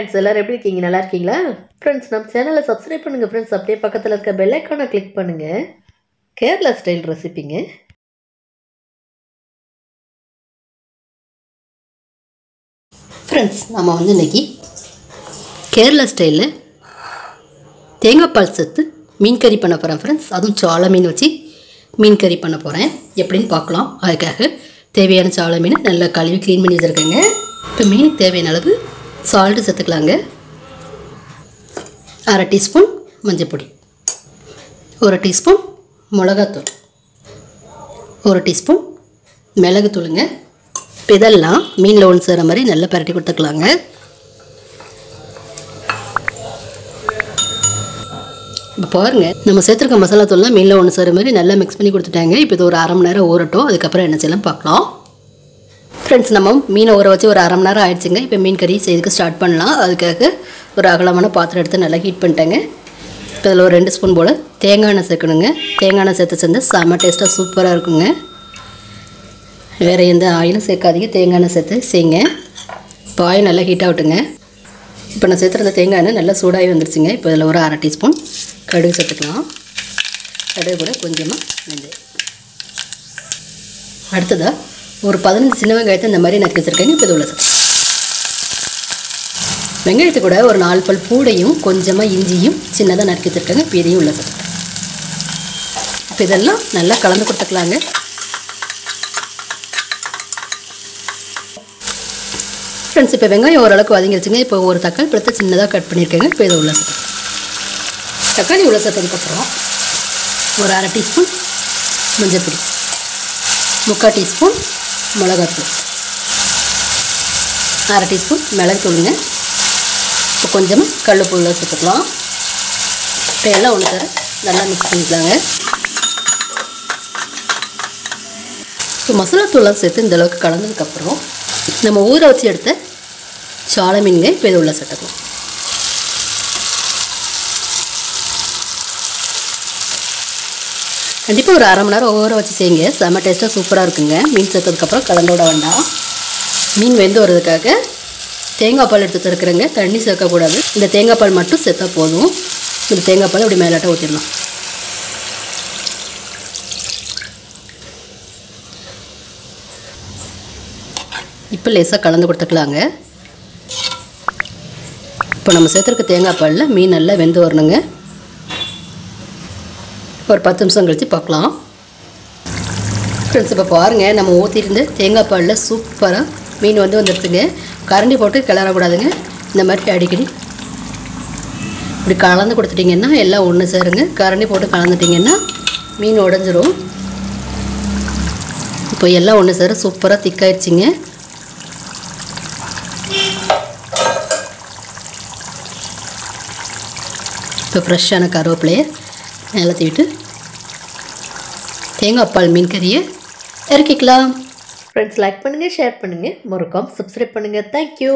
Friends எல்லாரும் எப்படி இருக்கீங்க? நல்லா இருக்கீங்களா? ஃப்ரெண்ட்ஸ் நம்ம சேனலை சப்ஸ்கிரைப் பண்ணுங்கள் ஃப்ரெண்ட்ஸ். அப்படியே பக்கத்தில் இருக்க பெல் ஐக்கானை கிளிக் பண்ணுங்கள். கேரளா ஸ்டைல் ரெசிபிங்க. ஃப்ரெண்ட்ஸ் நம்ம இன்றைக்கி கேரளா ஸ்டைலில் தேங்காய் பால் சேர்த்து மீன் கறி பண்ண போகிறேன் ஃப்ரெண்ட்ஸ். அதுவும் சாலை மீன் வச்சு மீன் கறி பண்ண போகிறேன். எப்படின்னு பார்க்கலாம். அதுக்காக தேவையான சாலை மீன் நல்லா கழுவி க்ளீன் பண்ணி வச்சுருக்கேங்க. இப்போ மீனுக்கு தேவையான அளவு சால்ட்டு சேர்த்துக்கலாங்க. 1/2 டீஸ்பூன் மஞ்சள், 1 டீஸ்பூன் மிளகாத்தூள், 1 டீஸ்பூன் மிளகுத்தூளுங்க. இப்போ இதெல்லாம் மீனில் ஒன்று சேர மாதிரி நல்லா பரட்டி கொடுத்துக்கலாங்க. இப்போ பாருங்கள், நம்ம சேர்த்துருக்க மசாலா தூள்லாம் மீனில் ஒன்று சேர மாதிரி நல்லா மிக்ஸ் பண்ணி கொடுத்துட்டாங்க. இப்போ இது ஒரு 1/2 மணி நேரம் ஊறட்டும். அதுக்கப்புறம் என்ன செய்யலாம் பார்க்கலாம். ஃப்ரெண்ட்ஸ் நம்ம மீனை ஊற வச்சு ஒரு 1/2 மணி நேரம் ஆயிடுச்சுங்க. இப்போ மீன் கறி செய்துக்கு ஸ்டார்ட் பண்ணலாம். அதுக்காக ஒரு அகலமான பாத்திரம் எடுத்து நல்லா ஹீட் பண்ணிட்டேங்க. இப்போ இதில் ஒரு 2 ஸ்பூன் போல் தேங்காய் எண்ணெய் சேர்க்கணுங்க. தேங்காய் எண்ணெய் சேர்த்து செஞ்சால் செம்ம டேஸ்ட்டாக சூப்பராக இருக்குங்க. வேறு எந்த ஆயிலும் சேர்க்காதீங்க, தேங்காய் எண்ணெய் சேர்த்து செய்யுங்க. இப்போ ஆயில் நல்லா ஹீட் ஆகட்டுங்க. இப்போ நான் சேர்த்துருந்த தேங்காய் எண்ணெய் நல்லா சூடாகி வந்துருச்சுங்க. இப்போ இதில் ஒரு 1/2 டீஸ்பூன் கடுகு சேர்த்துக்கலாம். கடுகு கூட கொஞ்சமாக வெந்தயம். அடுத்ததாக ஒரு 15 சின்ன வெங்காயத்தை இந்த மாதிரி நறுக்கி வச்சுருக்கேங்க. இப்போ இது உள்ள சேர்த்து வெங்காயத்தை கூட ஒரு 4 பல் பூடையும் கொஞ்சமாக இஞ்சியும் சின்னதாக நறுக்கி வச்சுருக்கேங்க. இப்போ இதையும் உள்ள சேர்த்து இப்போ இதெல்லாம் நல்லா கலந்து கொடுத்துக்கலாங்க. ஃப்ரெண்ட்ஸ் இப்போ வெங்காயம் ஓரளவுக்கு வதங்கிடுச்சுங்க. இப்போ ஒரு தக்காளி பழத்தை சின்னதாக கட் பண்ணியிருக்கேங்க. இப்போ இதை உள்ள சேர்த்து தக்காளி உள்ள சேர்த்ததுக்கப்புறம் ஒரு 1/2 டீஸ்பூன் மஞ்சள் பொடி, 3/4 டீஸ்பூன் மிளகாத்தூள், 1/2 டீஸ்பூன் மிளகுத்தூளுங்க. இப்போ கொஞ்சமாக கல்லுப்பு உள்ள சேர்த்துக்கலாம். இப்போ எல்லாம் ஒன்று தர நல்லா மிக்ஸ் பண்ணிக்கலாங்க. இப்போ மசாலா தூள்லாம் சேர்த்து இந்தளவுக்கு கலந்ததுக்கப்புறம் நம்ம ஊற வச்சு எடுத்த சாலை மீனுங்க இப்போ இதை உள்ள சேர்த்துக்கலாம். கண்டிப்பாக ஒரு 1/2 மணி நேரம் ஊற வச்சு செய்யுங்க. செம்ம டேஸ்ட்டாக சூப்பராக இருக்குங்க. மீன் சேர்த்ததுக்கப்புறம் கலந்து விட வேண்டாம். மீன் வெந்து வர்றதுக்காக தேங்காய் பால் எடுத்து சேர்க்குறேங்க. தண்ணி சேர்க்கக்கூடாது. இந்த தேங்காய் பால் மட்டும் சேர்த்தா போதும். இந்த தேங்காய் பால் அப்படி மேலாட்ட ஊற்றிடலாம். இப்போ லேசாக கலந்து கொடுத்துக்கலாங்க. இப்போ நம்ம சேர்த்துருக்க தேங்காய் பாலில் மீன் நல்லா வெந்து வரணுங்க. ஒரு 10 நிமிஷம் கழித்து பார்க்கலாம். ஃப்ரெண்ட்ஸ் இப்போ பாருங்கள், நம்ம ஊற்றிருந்த தேங்காய் பாலில் சூப்பராக மீன் வந்துடுச்சுங்க. கரண்டி போட்டு கிளறக்கூடாதுங்க. இந்த மாதிரி அடிக்கடி இப்படி கலந்து கொடுத்துட்டிங்கன்னா எல்லாம் ஒன்று சேருங்க. கரண்டி போட்டு கலந்துட்டிங்கன்னா மீன் உடஞ்சிரும். இப்போ எல்லாம் ஒன்று சேர சூப்பராக திக்காயிடுச்சிங்க. இப்போ ஃப்ரெஷ்ஷான கருவேப்பிலையை மேலே தூவிட்டு தேங்காய் பால் மீன் கறியை இறக்கிக்கலாம். ஃப்ரெண்ட்ஸ் லைக் பண்ணுங்கள், ஷேர் பண்ணுங்கள், மறக்காம சப்ஸ்கிரைப் பண்ணுங்கள். தேங்க்யூ.